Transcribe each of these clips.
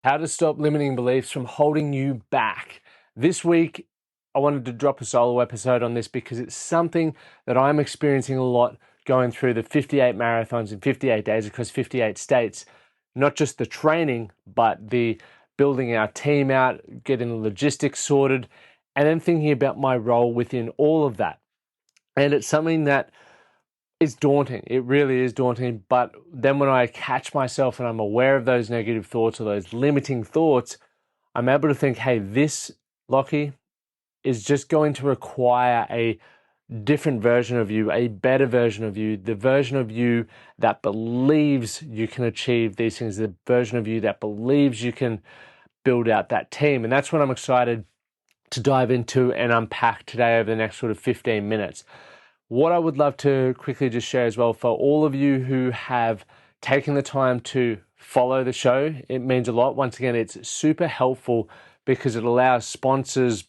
How to stop limiting beliefs from holding you back. This week, I wanted to drop a solo episode on this because it's something that I'm experiencing a lot going through the 58 marathons in 58 days across 58 states. Not just the training, but the building our team out, getting the logistics sorted, and then thinking about my role within all of that. And it's something that is daunting. It really is daunting. But then when I catch myself and I'm aware of those negative thoughts or those limiting thoughts, I'm able to think, hey, this, Lachie, is just going to require a different version of you, a better version of you, the version of you that believes you can achieve these things, the version of you that believes you can build out that team. And that's what I'm excited to dive into and unpack today over the next sort of 15 minutes. What I would love to quickly just share as well, for all of you who have taken the time to follow the show, it means a lot. Once again, it's super helpful because it allows sponsors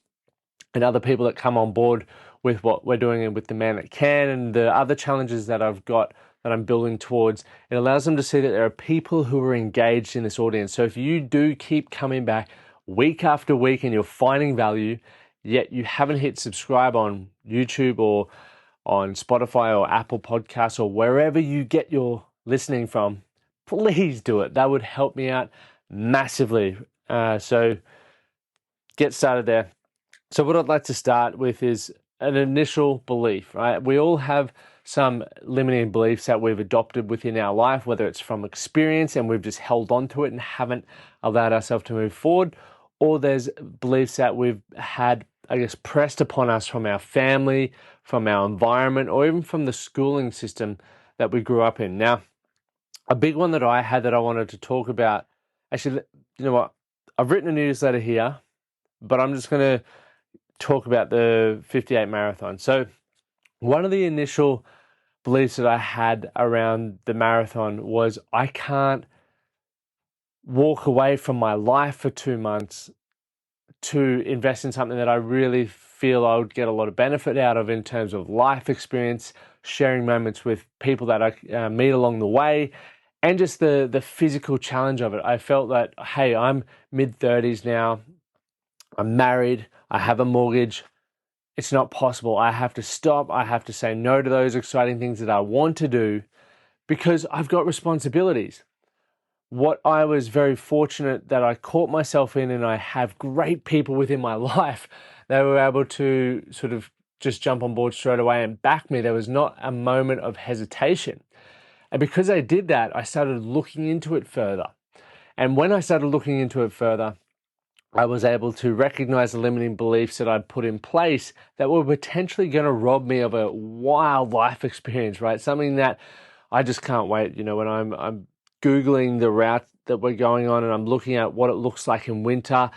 and other people that come on board with what we're doing and with the Man That Can and the other challenges that I've got that I'm building towards. It allows them to see that there are people who are engaged in this audience. So if you do keep coming back week after week and you're finding value, yet you haven't hit subscribe on YouTube or on Spotify or Apple Podcasts or wherever you get your listening from, please do it. That would help me out massively. So get started there. So what I'd like to start with is an initial belief, right? We all have some limiting beliefs that we've adopted within our life, whether it's from experience and we've just held on to it and haven't allowed ourselves to move forward, or there's beliefs that we've had, I guess, pressed upon us from our family, from our environment, or even from the schooling system that we grew up in. Now, a big one that I had that I wanted to talk about, actually, you know what? I've written a newsletter here, but I'm just going to talk about the 58 marathon. So one of the initial beliefs that I had around the marathon was I can't walk away from my life for 2 months to invest in something that I really feel I would get a lot of benefit out of in terms of life experience, sharing moments with people that I meet along the way, and just the physical challenge of it. I felt that, hey, I'm mid-30s now, I'm married, I have a mortgage. It's not possible. I have to stop. I have to say no to those exciting things that I want to do because I've got responsibilities. What I was very fortunate that I caught myself in, and I have great people within my life that were able to sort of just jump on board straight away and back me. There was not a moment of hesitation. And because I did that, I started looking into it further. And when I started looking into it further, I was able to recognize the limiting beliefs that I'd put in place that were potentially going to rob me of a wild life experience, right? Something that I just can't wait. You know, when I'm Googling the route that we're going on and I'm looking at what it looks like in winter,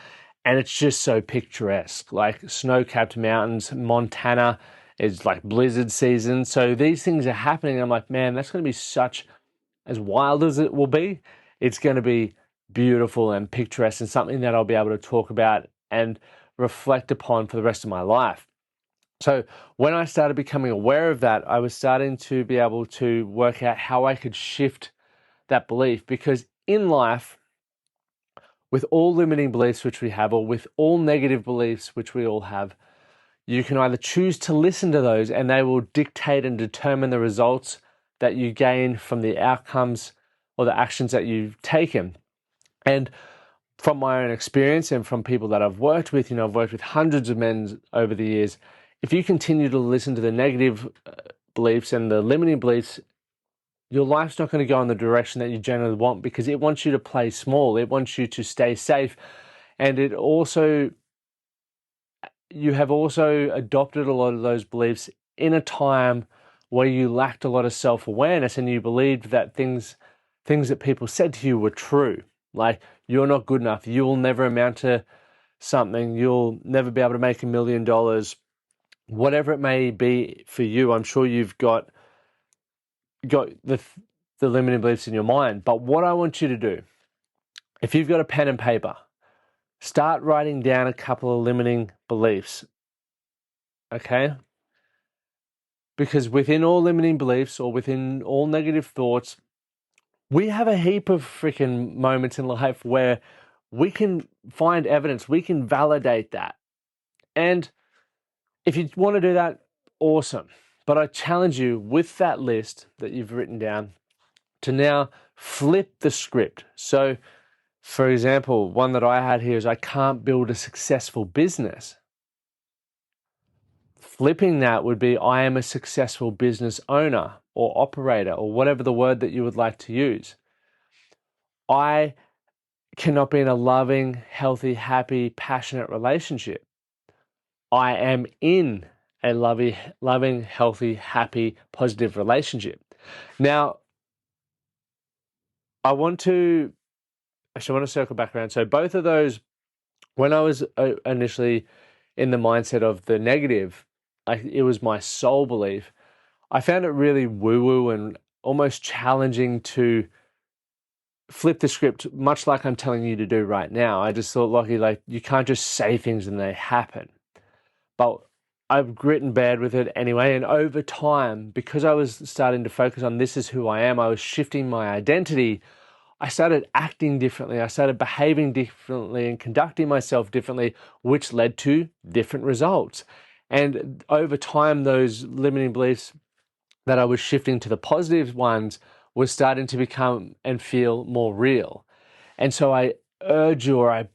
and it's just so picturesque, like snow-capped mountains. Montana is like blizzard season. So these things are happening. I'm like, man, that's going to be such, as wild as it will be, it's going to be beautiful and picturesque and something that I'll be able to talk about and reflect upon for the rest of my life. So when I started becoming aware of that, I was starting to be able to work out how I could shift that belief, because in life, with all limiting beliefs which we have, or with all negative beliefs which we all have, you can either choose to listen to those and they will dictate and determine the results that you gain from the outcomes or the actions that you've taken. And from my own experience and from people that I've worked with, I've worked with hundreds of men over the years. If you continue to listen to the negative beliefs and the limiting beliefs, your life's not going to go in the direction that you generally want, because it wants you to play small. It wants you to stay safe. And you have also adopted a lot of those beliefs in a time where you lacked a lot of self-awareness and you believed that things that people said to you were true. Like, you're not good enough, you'll never amount to something, you'll never be able to make $1 million, whatever it may be for you. I'm sure you've got the limiting beliefs in your mind. But what I want you to do, if you've got a pen and paper, start writing down a couple of limiting beliefs, okay? Because within all limiting beliefs or within all negative thoughts, we have a heap of freaking moments in life where we can find evidence, we can validate that. And if you want to do that, awesome. But I challenge you with that list that you've written down to now flip the script. So, for example, one that I had here is I can't build a successful business. Flipping that would be I am a successful business owner or operator or whatever the word that you would like to use. I cannot be in a loving, healthy, happy, passionate relationship. I am in a loving, healthy, happy, positive relationship. Now, I want to circle back around. So both of those, when I was initially in the mindset of the negative, it was my soul belief. I found it really woo-woo and almost challenging to flip the script, much like I'm telling you to do right now. I just thought, Lachie, like, you can't just say things and they happen. But I've grit bad with it anyway. And over time, because I was starting to focus on this is who I am, I was shifting my identity. I started acting differently. I started behaving differently and conducting myself differently, which led to different results. And over time, those limiting beliefs that I was shifting to the positive ones was starting to become and feel more real. And so I urge you, or I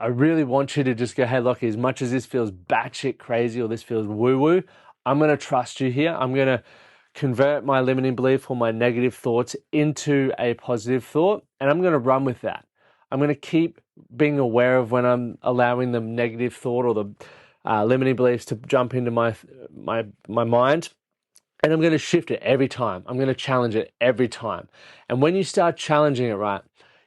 really want you to just go, hey, Lachie, as much as this feels batshit crazy or this feels woo-woo, I'm going to trust you here. I'm going to convert my limiting belief or my negative thoughts into a positive thought, and I'm going to run with that. I'm going to keep being aware of when I'm allowing the negative thought or the limiting beliefs to jump into my mind. And I'm going to shift it every time. I'm going to challenge it every time. And when you start challenging it, right,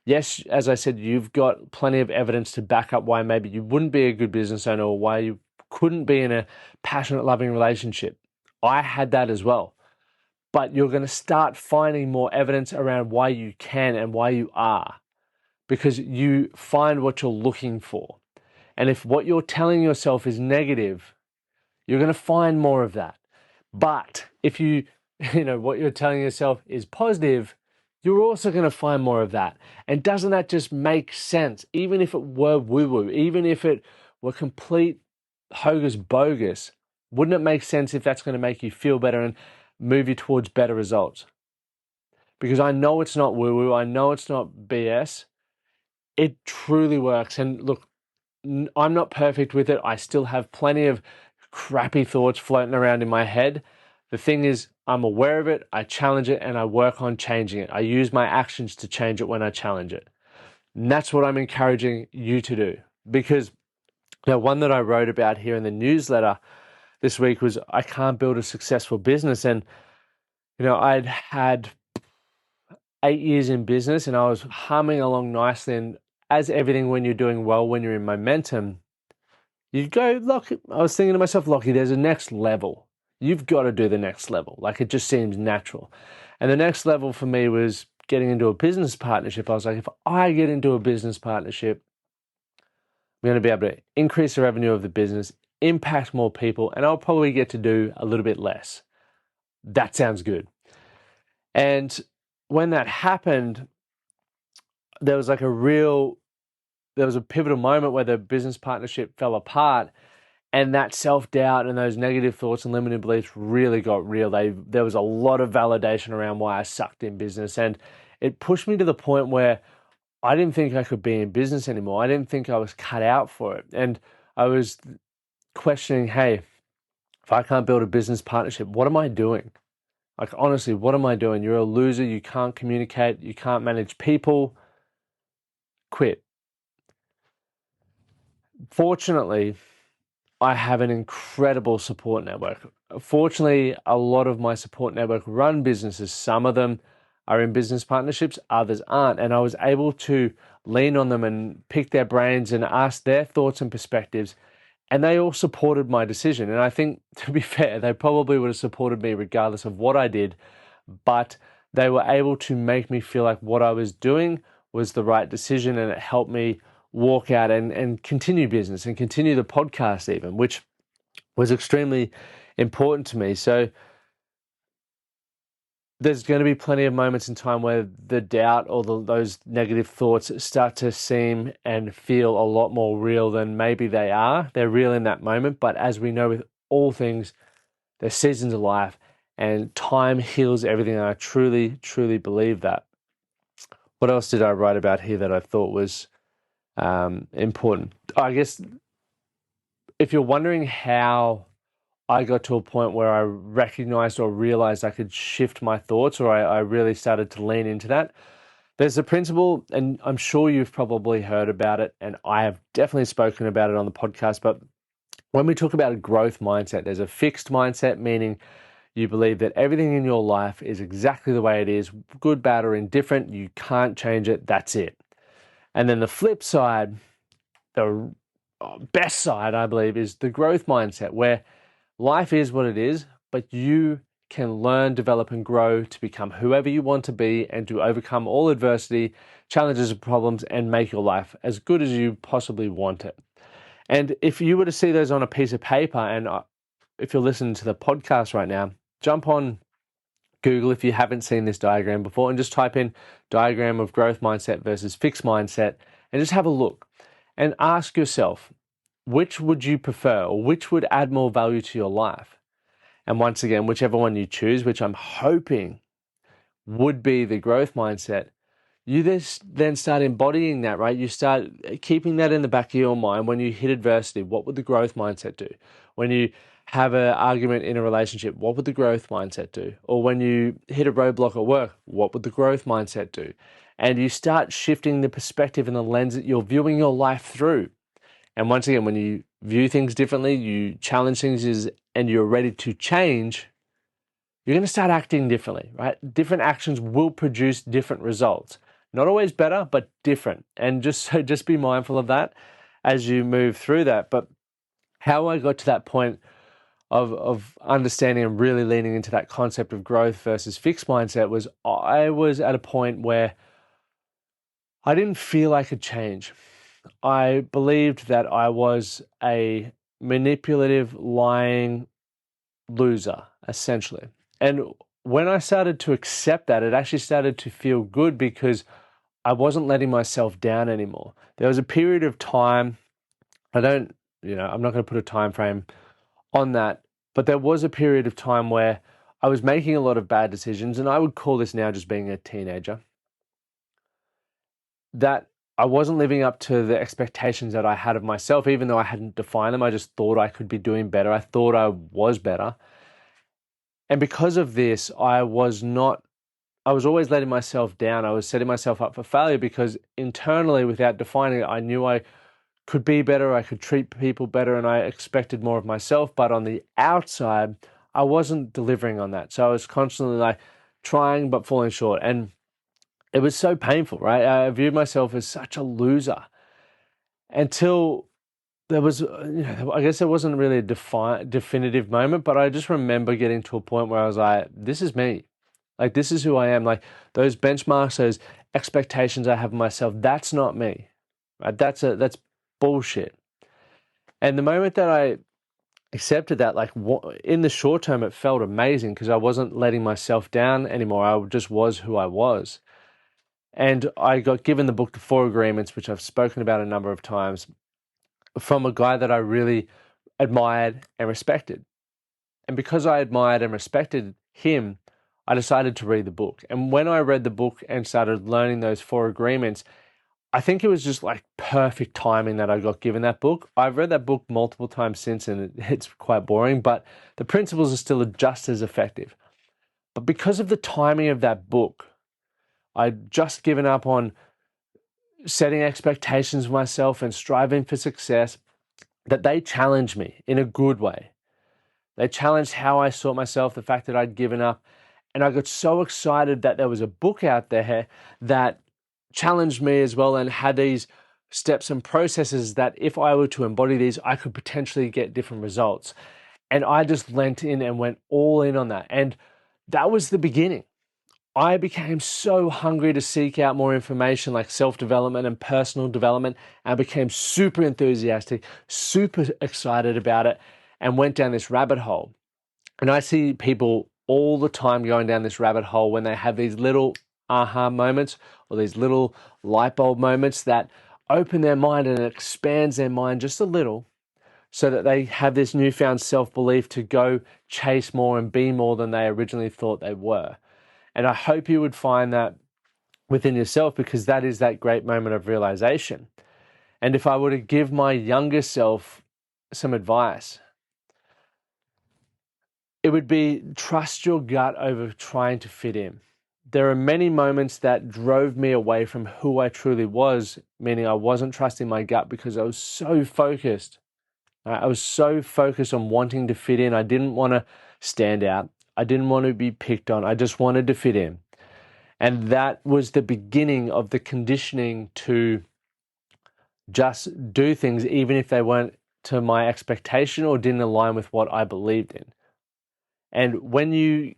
yes, as I said, you've got plenty of evidence to back up why maybe you wouldn't be a good business owner or why you couldn't be in a passionate, loving relationship. I had that as well. But you're going to start finding more evidence around why you can and why you are, because you find what you're looking for. And if what you're telling yourself is negative, you're going to find more of that. But if what you're telling yourself is positive, you're also going to find more of that. And doesn't that just make sense? Even if it were woo-woo, even if it were complete hocus bogus, wouldn't it make sense if that's going to make you feel better and move you towards better results? Because I know it's not woo-woo. I know it's not BS. It truly works. And look, I'm not perfect with it. I still have plenty of crappy thoughts floating around in my head. The thing is, I'm aware of it, I challenge it, and I work on changing it. I use my actions to change it when I challenge it. And that's what I'm encouraging you to do. Because one that I wrote about here in the newsletter this week was I can't build a successful business. And, I'd had 8 years in business and I was humming along nicely. And as everything, when you're doing well, when you're in momentum, you go, look, I was thinking to myself, Lachie, there's a next level. You've got to do the next level. Like, it just seems natural. And the next level for me was getting into a business partnership. I was like, if I get into a business partnership, I'm going to be able to increase the revenue of the business, impact more people, and I'll probably get to do a little bit less. That sounds good. And when that happened, there was a pivotal moment where the business partnership fell apart. And that self-doubt and those negative thoughts and limiting beliefs really got real. There was a lot of validation around why I sucked in business. And it pushed me to the point where I didn't think I could be in business anymore. I didn't think I was cut out for it. And I was questioning, hey, if I can't build a business partnership, what am I doing? Like, honestly, what am I doing? You're a loser. You can't communicate. You can't manage people. Quit. Fortunately, I have an incredible support network. Fortunately, a lot of my support network run businesses. Some of them are in business partnerships, others aren't. And I was able to lean on them and pick their brains and ask their thoughts and perspectives. And they all supported my decision. And I think, to be fair, they probably would have supported me regardless of what I did. But they were able to make me feel like what I was doing was the right decision, and it helped me walk out and continue business and continue the podcast even, which was extremely important to me. So there's going to be plenty of moments in time where the doubt or those negative thoughts start to seem and feel a lot more real than maybe they are. They're real in that moment, but as we know with all things, there's seasons of life and time heals everything. And I truly, truly believe that. What else did I write about here that I thought was important? I guess if you're wondering how I got to a point where I recognized or realized I could shift my thoughts, or I really started to lean into that. There's a principle, and I'm sure you've probably heard about it, and I have definitely spoken about it on the podcast, but when we talk about a growth mindset, there's a fixed mindset, meaning you believe that everything in your life is exactly the way it is, good, bad, or indifferent. You can't change it. That's it. And then the flip side, the best side, I believe, is the growth mindset, where life is what it is, but you can learn, develop, and grow to become whoever you want to be and to overcome all adversity, challenges, and problems and make your life as good as you possibly want it. And if you were to see those on a piece of paper, and if you're listening to the podcast right now, jump on Google if you haven't seen this diagram before and just type in diagram of growth mindset versus fixed mindset and just have a look and ask yourself, which would you prefer or which would add more value to your life? And once again, whichever one you choose, which I'm hoping would be the growth mindset, you then start embodying that, right? You start keeping that in the back of your mind. When you hit adversity, what would the growth mindset do? When you have an argument in a relationship, what would the growth mindset do? Or when you hit a roadblock at work, what would the growth mindset do? And you start shifting the perspective and the lens that you're viewing your life through. And once again, when you view things differently, you challenge things and you're ready to change, you're going to start acting differently, right? Different actions will produce different results. Not always better, but different. And just be mindful of that as you move through that. But how I got to that point of understanding and really leaning into that concept of growth versus fixed mindset was I was at a point where I didn't feel I could change. I believed that I was a manipulative, lying loser, essentially. And when I started to accept that, it actually started to feel good because I wasn't letting myself down anymore. There was a period of time, I'm not going to put a time frame on that, but there was a period of time where I was making a lot of bad decisions, and I would call this now just being a teenager, that I wasn't living up to the expectations that I had of myself, even though I hadn't defined them. I just thought I could be doing better. I thought I was better. And because of this, I was always letting myself down. I was setting myself up for failure because internally, without defining it, I knew I could be better, I could treat people better, and I expected more of myself. But on the outside, I wasn't delivering on that. So I was constantly like trying but falling short. And it was so painful, right? I viewed myself as such a loser until there was, I guess there wasn't really a definitive moment, but I just remember getting to a point where I was like, this is me. Like, this is who I am. Like, those benchmarks, those expectations I have of myself, that's not me. Right? That's bullshit. And the moment that I accepted that, like, in the short term, it felt amazing because I wasn't letting myself down anymore. I just was who I was. And I got given the book, The Four Agreements, which I've spoken about a number of times, from a guy that I really admired and respected. And because I admired and respected him, I decided to read the book. And when I read the book and started learning those four agreements, I think it was just like perfect timing that I got given that book. I've read that book multiple times since, and it's quite boring, but the principles are still just as effective. But because of the timing of that book, I'd just given up on setting expectations for myself and striving for success, that they challenged me in a good way. They challenged how I saw myself, the fact that I'd given up. And I got so excited that there was a book out there that challenged me as well and had these steps and processes that if I were to embody these, I could potentially get different results. And I just leant in and went all in on that. And that was the beginning. I became so hungry to seek out more information like self-development and personal development. And I became super enthusiastic, super excited about it, and went down this rabbit hole. And I see people all the time going down this rabbit hole when they have these little aha moments or these little light bulb moments that open their mind and it expands their mind just a little so that they have this newfound self-belief to go chase more and be more than they originally thought they were. And I hope you would find that within yourself, because that is that great moment of realization. And if I were to give my younger self some advice, it would be trust your gut over trying to fit in. There are many moments that drove me away from who I truly was, meaning I wasn't trusting my gut because I was so focused. I was so focused on wanting to fit in. I didn't want to stand out. I didn't want to be picked on. I just wanted to fit in. And that was the beginning of the conditioning to just do things even if they weren't to my expectation or didn't align with what I believed in. And when you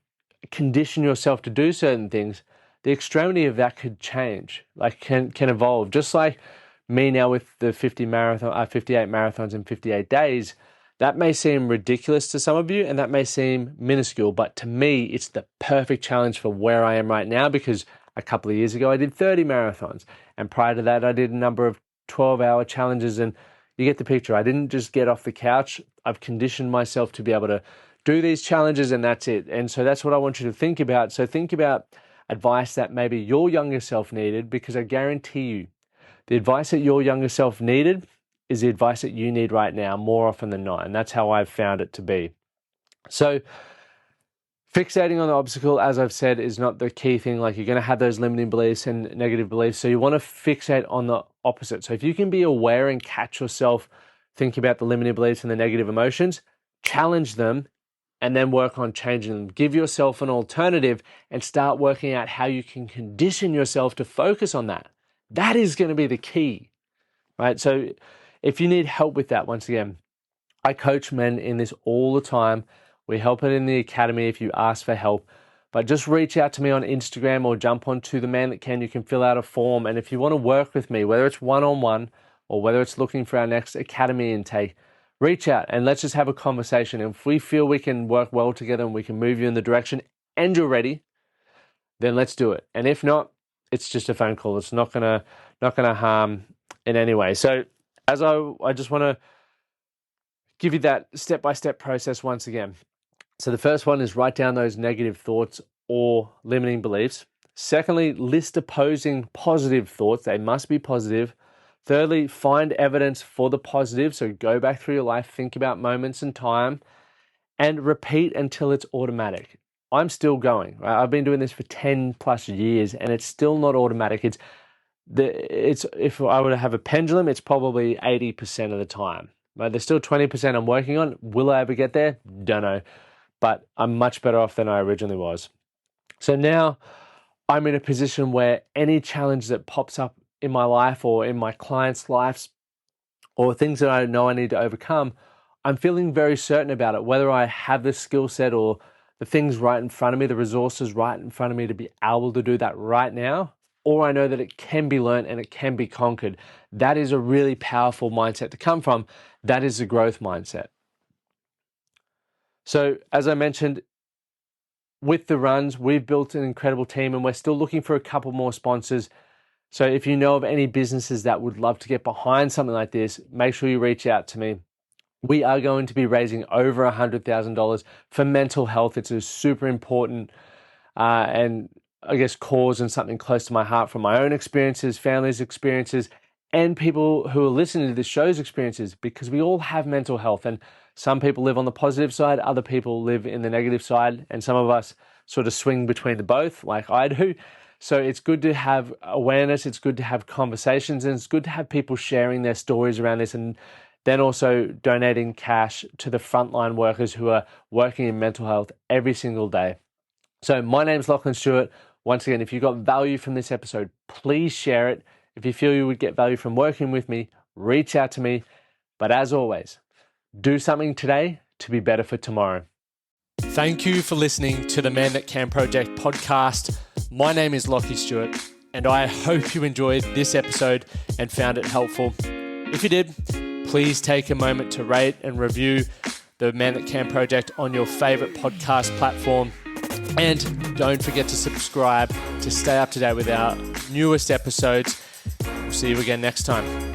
condition yourself to do certain things, the extremity of that could change, like can evolve. Just like me now with the 58 marathons in 58 days, that may seem ridiculous to some of you and that may seem minuscule, but to me, it's the perfect challenge for where I am right now, because a couple of years ago, I did 30 marathons. And prior to that, I did a number of 12-hour challenges, and you get the picture. I didn't just get off the couch. I've conditioned myself to be able to do these challenges, and that's it. And so that's what I want you to think about. So think about advice that maybe your younger self needed, because I guarantee you, the advice that your younger self needed is the advice that you need right now more often than not. And that's how I've found it to be. So fixating on the obstacle, as I've said, is not the key thing. Like, you're going to have those limiting beliefs and negative beliefs. So you want to fixate on the opposite. So if you can be aware and catch yourself thinking about the limiting beliefs and the negative emotions, challenge them and then work on changing them. Give yourself an alternative and start working out how you can condition yourself to focus on that. That is going to be the key, right? So if you need help with that, once again, I coach men in this all the time. We help it in the academy if you ask for help. But just reach out to me on Instagram or jump onto The Man That Can. You can fill out a form. And if you want to work with me, whether it's one-on-one or whether it's looking for our next academy intake, reach out and let's just have a conversation. And if we feel we can work well together and we can move you in the direction and you're ready, then let's do it. And if not, it's just a phone call. It's not gonna harm in any way. So as I just want to give you that step-by-step process once again. So the first one is write down those negative thoughts or limiting beliefs. Secondly, list opposing positive thoughts. They must be positive. Thirdly, find evidence for the positive. So go back through your life, think about moments in time, and repeat until it's automatic. I'm still going, right? I've been doing this for 10 plus years and it's still not automatic. If I were to have a pendulum, it's probably 80% of the time. Right? There's still 20% I'm working on. Will I ever get there? Don't know. But I'm much better off than I originally was. So now I'm in a position where any challenge that pops up in my life or in my clients' lives or things that I know I need to overcome, I'm feeling very certain about it, whether I have the skill set or the things right in front of me, the resources right in front of me to be able to do that right now, or I know that it can be learned and it can be conquered. That is a really powerful mindset to come from. That is a growth mindset. So as I mentioned, with the runs, we've built an incredible team and we're still looking for a couple more sponsors. So if you know of any businesses that would love to get behind something like this, make sure you reach out to me. We are going to be raising over $100,000 for mental health. It's a super important and I guess cause and something close to my heart from my own experiences, family's experiences, and people who are listening to this show's experiences, because we all have mental health and some people live on the positive side, other people live in the negative side, and some of us sort of swing between the both like I do. So it's good to have awareness, it's good to have conversations, and it's good to have people sharing their stories around this, and then also donating cash to the frontline workers who are working in mental health every single day. So my name's Lachlan Stuart. Once again, if you got value from this episode, please share it. If you feel you would get value from working with me, reach out to me. But as always, do something today to be better for tomorrow. Thank you for listening to the Man That Can Project podcast. My name is Lachie Stuart, and I hope you enjoyed this episode and found it helpful. If you did, please take a moment to rate and review the Man That Can Project on your favorite podcast platform. And don't forget to subscribe to stay up to date with our newest episodes. We'll see you again next time.